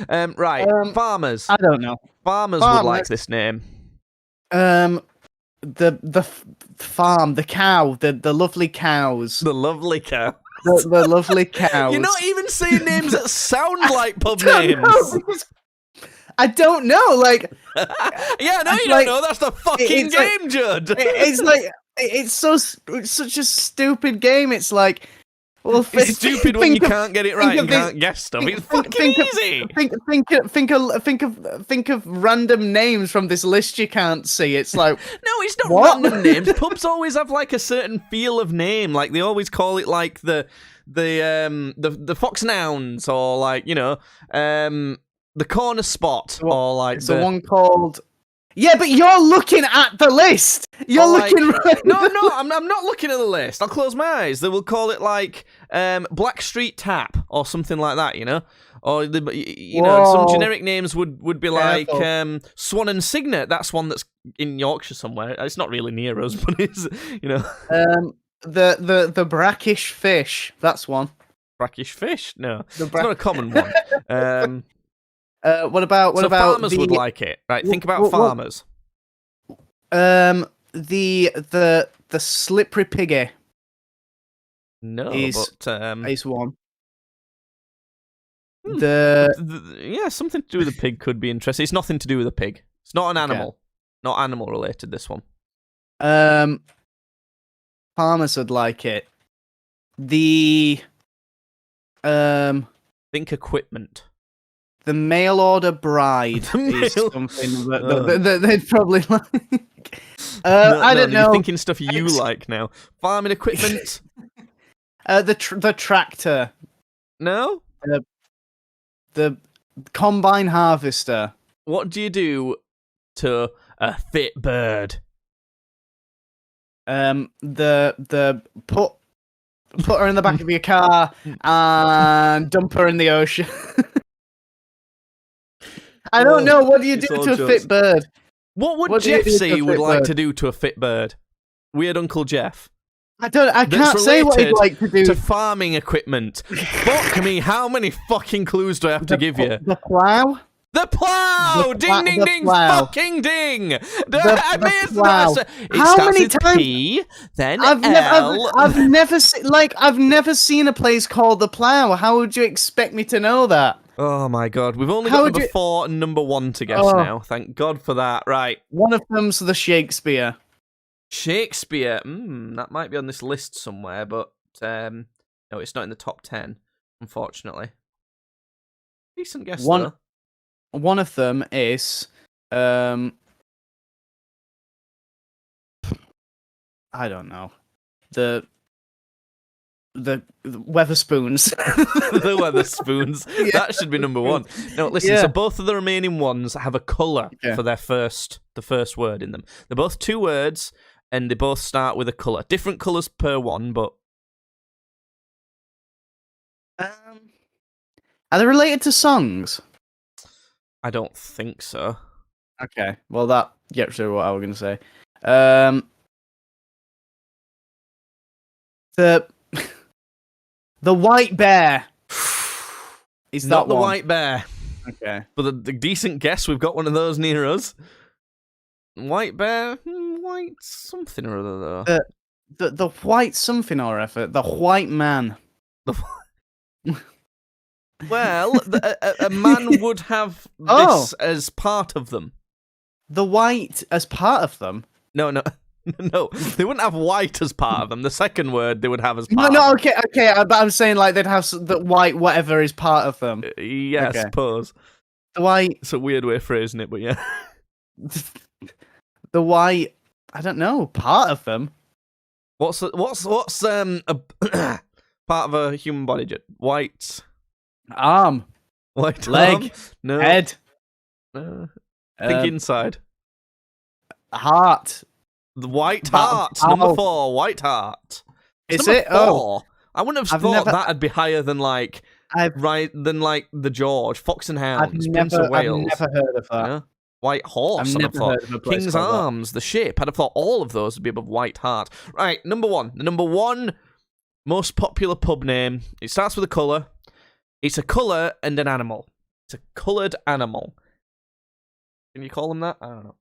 hell. Right. Farmers. I don't know. Farmers would like this name. The farm, the cow, the lovely cows. The lovely cow. The lovely cows. You're not even saying names that sound like pub names. I don't know. Like, yeah, no, you don't know. That's the fucking game, Judd. It's like it's such a stupid game. It's like, well, it's stupid when you can't get it right and can't guess stuff. It's fucking easy. Think of random names from this list you can't see. It's like no, it's not random names. Pubs always have like a certain feel of name. Like they always call it like the Fox Nouns or like the corner spot or like the one called. Yeah, but you're looking at the list. You're looking right. No, I'm not looking at the list. I'll close my eyes. They will call it like Black Street Tap or something like that, Or some generic names would be like Swan and Signet. That's one that's in Yorkshire somewhere. It's not really near us, but it's the brackish fish. That's one. Brackish fish? No, it's not a common one. What about farmers would like it, right? Think about farmers. The slippery piggy. No, but is one. Something to do with a pig could be interesting. It's nothing to do with a pig. It's not an animal. Not animal related. This one. Farmers would like it. Think equipment. The mail order bride is something that they'd probably like. I don't know. You're thinking stuff you like now. Farming equipment. The tractor. No. The combine harvester. What do you do to a fit bird? The put her in the back of your car and dump her in the ocean. I don't know. What do you do to a fit bird? What would Jeff say he would like to do to a fit bird? Weird Uncle Jeff. I can't say what he'd like to do to farming equipment. Fuck me! How many fucking clues do I have to give you? The plow. The plow! Ding, ding, ding! Plow. Fucking ding! The plow. How many times? P, then L. I've never seen a place called the Plow. How would you expect me to know that? Oh my god, we've only got number 4 and number 1 to guess now. Thank God for that. Right. One of them's the Shakespeare. Shakespeare. That might be on this list somewhere, but no, it's not in the top 10, unfortunately. Decent guess though. One of them is I don't know. The Weatherspoons. The Weatherspoons. Yeah. That should be number 1. No, listen, so both of the remaining ones have a colour for the first word in them. They're both 2 words, and they both start with a colour. Different colours per one, but... Are they related to songs? I don't think so. Okay, well that gets to what I was going to say. The White Bear. Is not that the one? White Bear? Okay, but the decent guess. We've got one of those near us. White Bear, white something or other though. The white something or other. The White Man. Well, a man would have this as part of them. The white as part of them? No, they wouldn't have white as part of them. The second word they would have as part. No, okay. But I'm saying like they'd have the white whatever is part of them. Yeah, okay. I suppose. The white. It's a weird way of phrasing it, but yeah. the white. I don't know, part of them. What's a part of a human body? White Arm, white leg, arm? No. head, Think inside. heart. The white heart. Number 4, white heart. Is number it? 4. Oh, I wouldn't have I've thought never- that'd be higher than like I've the George, Fox and I've Hounds, Prince of Wales. I've never heard of that. Yeah. White Horse, I've I'd have never thought. heard of a place King's called that. Arms, the ship. I'd have thought all of those would be above White Hart. Right, number 1. The number 1 most popular pub name. It starts with a colour. It's a colour and an animal. It's a coloured animal. Can you call them that? I don't know.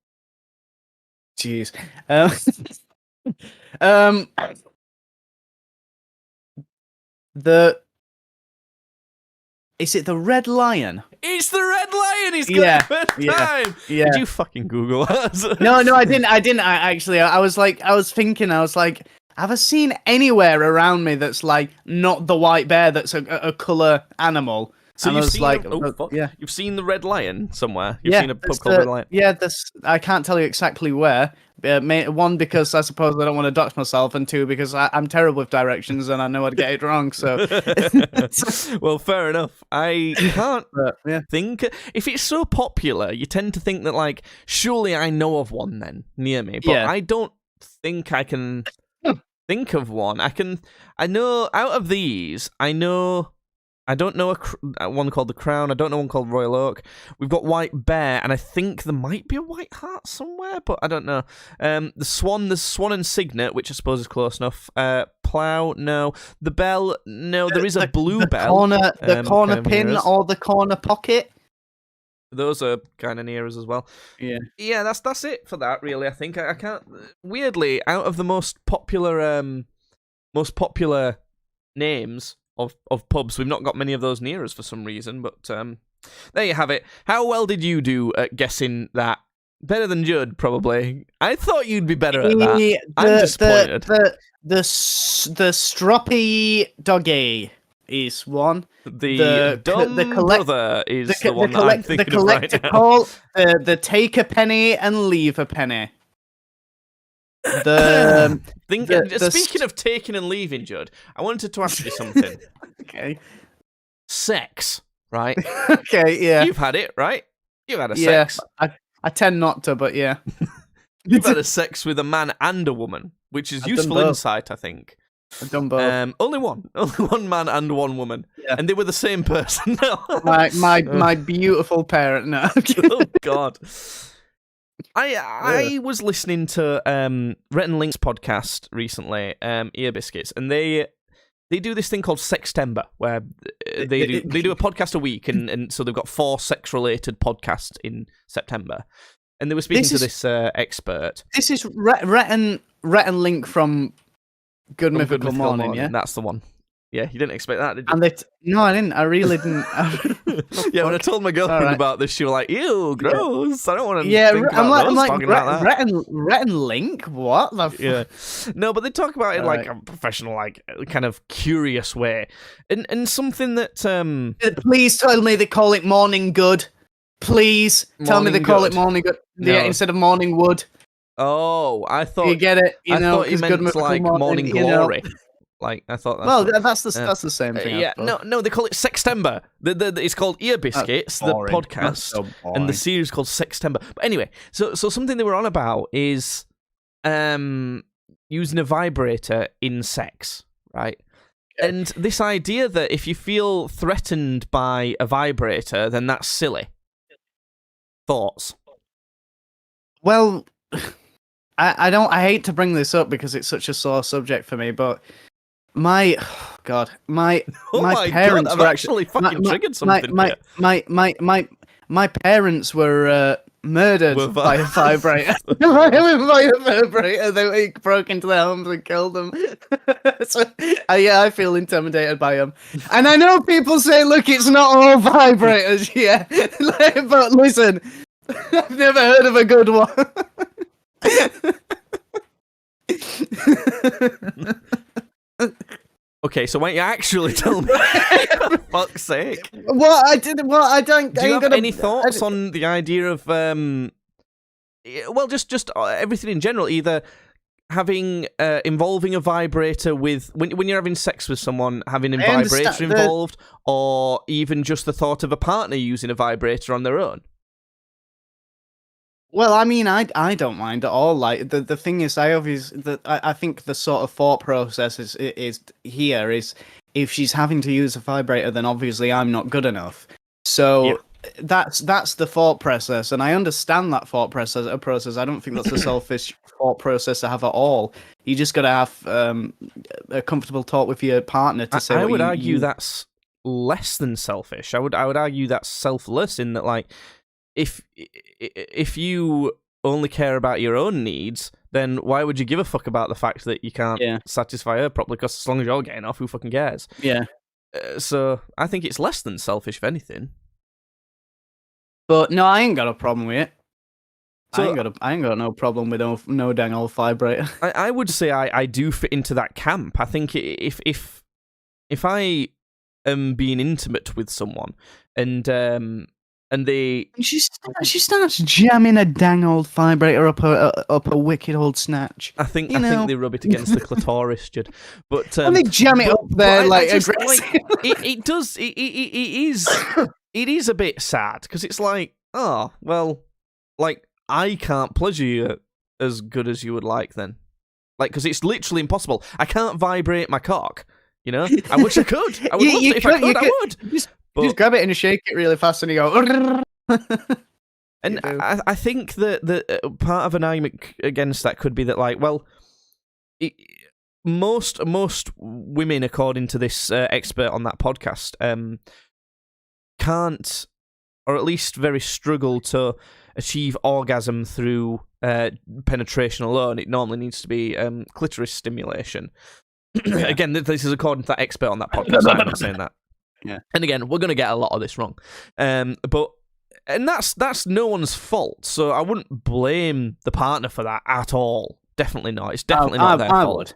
Jeez. Is it the Red Lion? It's the Red Lion! He's got Yeah, it first yeah, time! Yeah. Did you fucking Google that? No, I didn't. I was thinking, have I seen anywhere around me that's like not the white bear that's a colour animal? So And I you've was seen like, yeah. You've seen the Red Lion somewhere? You've yeah, seen a pub that's called Red Lion? Yeah, I can't tell you exactly where. One, because I suppose I don't want to dox myself, and 2, because I'm terrible with directions and I know I'd get it wrong. So, Well, fair enough. I can't yeah. think. If it's so popular, you tend to think that, like, surely I know of one then near me. But Yeah. I don't think I can think of one. I know out of these, I don't know one called the Crown. I don't know one called Royal Oak. We've got White Bear, and I think there might be a White Hart somewhere, but I don't know. There's Swan and Signet, which I suppose is close enough. Plough, no. The Bell, no. There is a Blue Bell. The corner kind of pin near us. or the corner pocket. Those are kind of near us as well. Yeah. Yeah, that's it for that. Really, I think I can't. Weirdly, out of the most popular names of pubs, we've not got many of those near us for some reason. But there you have it. How well did you do at guessing that? Better than Judd, probably. I thought you'd be better at that. I'm disappointed. The stroppy doggy is one. The dumb brother is the one that I'm thinking of right now. Call, the take a penny and leave a penny. The Speaking of taking and leaving, Judd, I wanted to ask you something. Okay. Sex, right? Okay, yeah. You've had it, right? You've had a sex. I tend not to, but yeah. You've had a sex with a man and a woman, which is I've useful done both. insight, I think. I've done both. Only one man and one woman, Yeah. and they were the same person. my beautiful parent. No. Oh God. I was listening to Rhett and Link's podcast recently, Ear Biscuits, and they do this thing called Sextember, where they do a podcast a week, and so they've got 4 sex-related podcasts in September. And they were speaking to this expert. This is Rhett and Link from Good Mythical Morning, yeah? That's the one. Yeah, you didn't expect that, did you? And no, I didn't. I really didn't. Yeah, when I told my girlfriend Alright. about this, she was like, "Ew, gross! I don't want to Yeah, think I'm about like talking about that." Rhett and Link. What the? Yeah, no, but they talk about it like Alright. a professional, like kind of curious way, and something that Please tell me they call it Morning Good. Please tell me they Morning call Good. it Morning Good. No. Yeah, instead of Morning Wood. Oh, I thought You get it? I thought you meant like Morning you know. Glory. Like I thought. Well, that's the same thing. I yeah, suppose. no, they call it Sextember. It's called Ear Biscuits, the Boring. That's podcast, so and boring. the series called Sextember. But anyway, so something they were on about is using a vibrator in sex, right? And this idea that if you feel threatened by a vibrator, then that's silly. Thoughts? Well, I hate to bring this up because it's such a sore subject for me, but my Oh my parents God, were I've actually fucking triggered something. my parents were murdered by a vibrator. by a vibrator. They broke into their homes and killed them. So, I feel intimidated by them. And I know people say, look, it's not all vibrators, yeah. But listen, I've never heard of a good one. Okay, so why don't you actually tell me? For fuck's sake. What I didn't. What I don't. Do you have any thoughts on the idea of well, just everything in general. Either having involving a vibrator with when you're having sex with someone, having a vibrator involved, or even just the thought of a partner using a vibrator on their own. Well, I mean, I don't mind at all. Like the thing is, I think the sort of thought process is if she's having to use a vibrator, then obviously I'm not good enough. So that's the thought process, and I understand that thought process. I don't think that's a selfish thought process to have at all. You just got to have a comfortable talk with your partner to say. I would argue that's less than selfish. I would argue that's selfless in that, like, if you only care about your own needs, then why would you give a fuck about the fact that you can't satisfy her properly? Because as long as you're getting off, who fucking cares? Yeah. So I think it's less than selfish, if anything. But no, I ain't got a problem with it. So, I ain't got no problem with no dang old vibrator. I would say I do fit into that camp. I think if I am being intimate with someone and she starts jamming a dang old vibrator up a wicked old snatch. I think they rub it against the clitoris, Judd. But and they jam it up there it is a bit sad because it's like, oh well, like I can't pleasure you as good as you would like then, like because it's literally impossible. I can't vibrate my cock. You know, I wish I could. I would love to. If I could, I would. Just grab it and shake it really fast, and you go. And I think that part of an argument against that could be that, like, well, most women, according to this expert on that podcast, can't, or at least very struggle to achieve orgasm through penetration alone. It normally needs to be clitoris stimulation. Again, this is according to that expert on that podcast. I'm not saying that. Yeah. And again, we're going to get a lot of this wrong. But that's no one's fault. So I wouldn't blame the partner for that at all. Definitely not. It's definitely not their fault.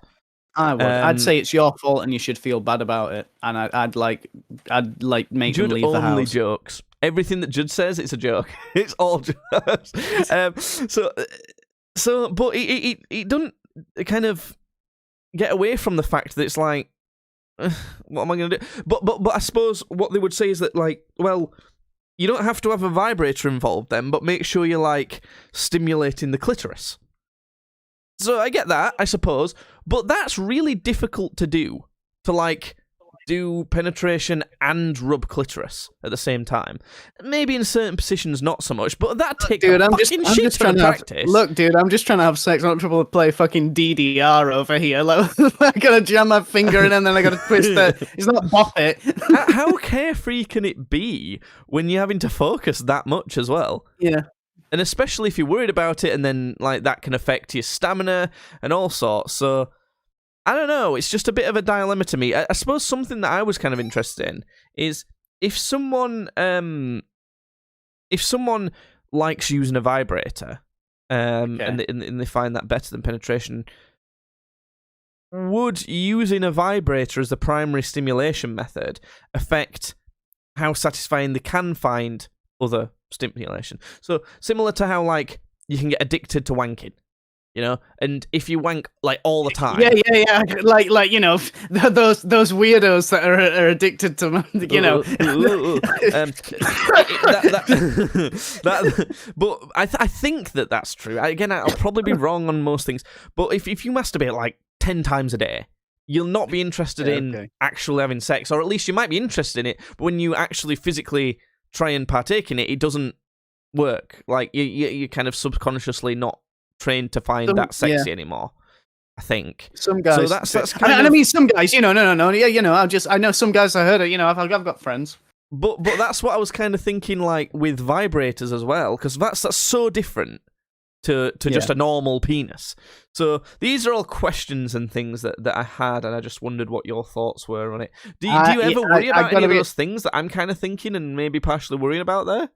I would. I'd say it's your fault and you should feel bad about it. And I'd make Judd them leave the house. Only jokes. Everything that Judd says, it's a joke. It's all jokes. But it doesn't kind of get away from the fact that it's like, what am I going to do? But I suppose what they would say is that, like, well, you don't have to have a vibrator involved then, but make sure you're, like, stimulating the clitoris. So I get that, I suppose, but that's really difficult to do, to, like, do penetration and rub clitoris at the same time. Maybe in certain positions not so much, but that takes fucking shit for practice. Look, dude, I'm just trying to have sex. I'm not trying to play fucking DDR over here. Like, I gotta jam my finger in and then I gotta twist it. It's not bop it. How carefree can it be when you're having to focus that much as well? Yeah. And especially if you're worried about it and then, like, that can affect your stamina and all sorts. So I don't know, it's just a bit of a dilemma to me. I suppose something that I was kind of interested in is if someone likes using a vibrator and they find that better than penetration, would using a vibrator as the primary stimulation method affect how satisfying they can find other stimulation? So similar to how, like, you can get addicted to wanking. You know, and if you wank like all the time, yeah, like you know, those weirdos that are addicted to, you know, but I think that's true. Again, I'll probably be wrong on most things, but if you masturbate like 10 times a day, you'll not be interested in actually having sex, or at least you might be interested in it, but when you actually physically try and partake in it, it doesn't work. Like you kind of subconsciously not trained to find that sexy anymore, I think. Some guys. So that's kind of... I mean, some guys, you know, no. Yeah, you know, I know some guys. I heard it. You know, I've got friends. But that's what I was kind of thinking, like with vibrators as well, because that's so different to just a normal penis. So these are all questions and things that I had, and I just wondered what your thoughts were on it. Do you ever worry about any of those things that I'm kind of thinking and maybe partially worrying about there?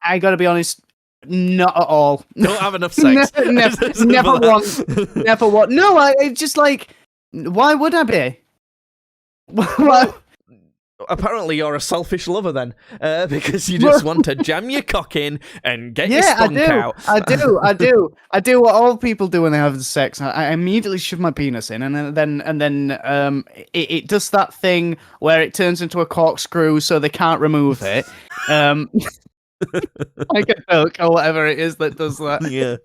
I gotta be honest. Not at all. Don't have enough sex. Never once. Never what? No, it's just like, why would I be? Why? apparently you're a selfish lover then, because you just want to jam your cock in and get your stunk out. I do what all people do when they have sex. I immediately shove my penis in, and then it does that thing where it turns into a corkscrew, so they can't remove it. Like a hook or whatever it is that does that. Yeah.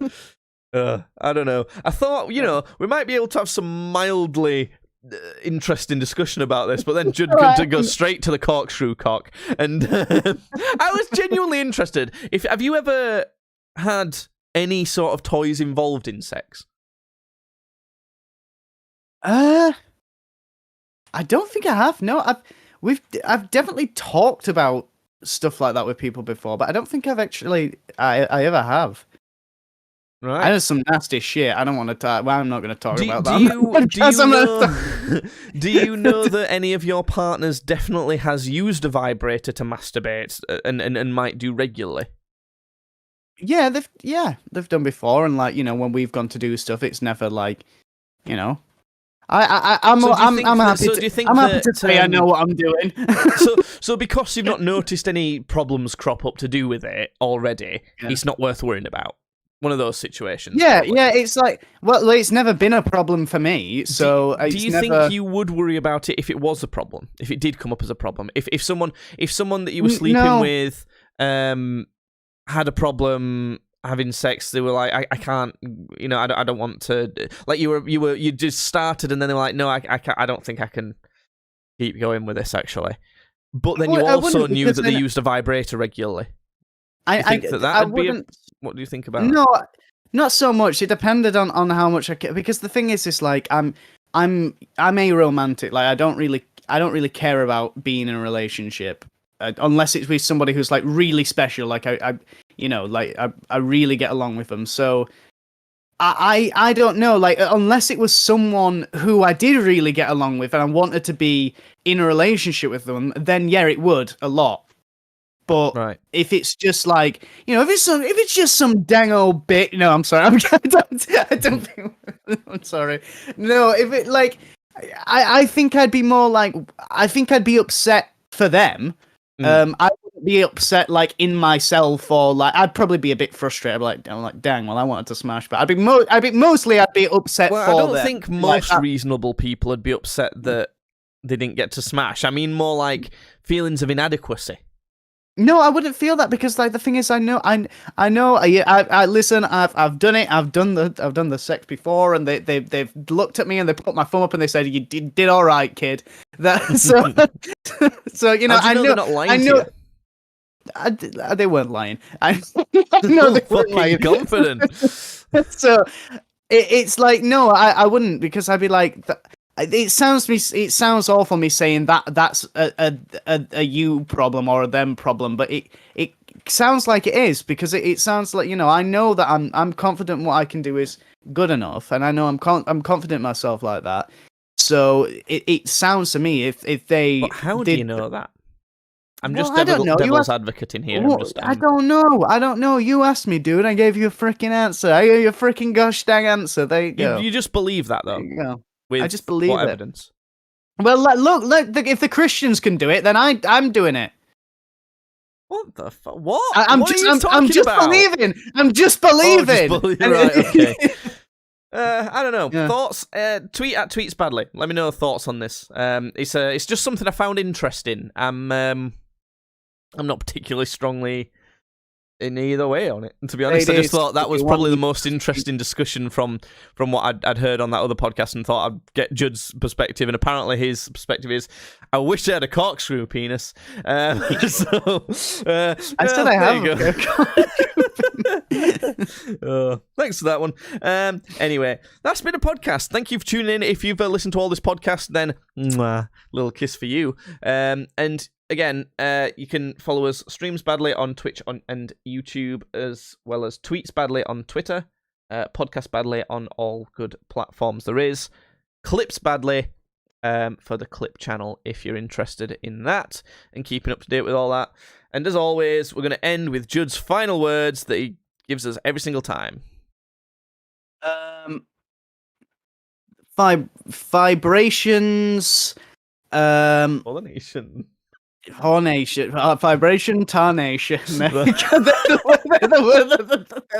I don't know. I thought, we might be able to have some mildly interesting discussion about this, but then Judd could go straight to the corkscrew cock. And I was genuinely interested. Have you ever had any sort of toys involved in sex? I don't think I have. No, I've definitely talked about stuff like that with people before, but I don't think I've actually I ever have. Right. I know some nasty shit. I don't want to talk. Well, I'm not going to talk about that. Do you know that any of your partners definitely has used a vibrator to masturbate and might do regularly? Yeah, they've done before, and when we've gone to do stuff, it's never like, I'm happy to say I know what I'm doing. so because you've not noticed any problems crop up to do with it already, it's not worth worrying about. One of those situations. Yeah, it's like, well, it's never been a problem for me, so do you think you would worry about it if it was a problem? If it did come up as a problem? If someone that you were sleeping with had a problem having sex, they were like, I can't, I don't want to, like you just started and then they were like, no, I don't think I can keep going with this actually. But then you also knew that they used a vibrator regularly. What do you think about it? No, not so much. It depended on how much I care, because the thing is like I'm aromantic. Like I don't really care about being in a relationship unless it's with somebody who's like really special. Like I really get along with them. So I don't know. Like unless it was someone who I did really get along with and I wanted to be in a relationship with them, then yeah, it would a lot. But if it's just like, if it's just some dang old bit, no, I'm sorry, I don't think, I'm sorry. No, if it like, I think I'd be more like, I think I'd be upset for them. I wouldn't be upset like in myself, or like I'd probably be a bit frustrated. I'm like, dang, well, I wanted to smash, but I'd be mostly upset for them. I don't think most reasonable people would be upset that they didn't get to smash. I mean, more like feelings of inadequacy. No, I wouldn't feel that, because like the thing is, I know. I listen. I've done it. I've done the sex before, and they've looked at me and they put my thumb up and they said, "You did all right, kid." So I know. They're not lying to you? They weren't lying. I know they weren't lying. Confident. So it's like, no, I wouldn't, because I'd be like. It sounds awful me saying that's a you problem or a them problem, but it sounds like it is, because it sounds like, I know that I'm confident what I can do is good enough, and I know I'm confident in myself like that. So it sounds to me if they. But how do you know that? I'm just devil's advocate in here. I don't know. You asked me, dude. I gave you a freaking answer. I gave you a freaking gosh dang answer. There you go. You just believe that, though. There you go. With I just believe what it. Evidence? Well, look, if the Christians can do it, then I'm doing it. What the fuck? What? I'm just believing. I'm just believing. Right, okay. I don't know. Yeah. Thoughts? Tweet at Tweets Badly. Let me know thoughts on this. It's just something I found interesting. I'm not particularly strongly in either way on it. And to be honest, I just thought that was probably the most interesting discussion from what I'd heard on that other podcast, and thought I'd get Judd's perspective. And apparently his perspective is, I wish I had a corkscrew penis. I said I have. Thanks for that one. Anyway, that's been a podcast. Thank you for tuning in. If you've listened to all this podcast, then little kiss for you. And again, you can follow us, Streams Badly, on Twitch and YouTube, as well as Tweets Badly on Twitter, Podcast Badly on all good platforms there is, Clips Badly for the Clip channel if you're interested in that, and keeping up to date with all that. And as always, we're going to end with Judd's final words that he gives us every single time. Vibrations. Pollination. Hornation, vibration, tarnation. They're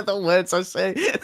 the words I say.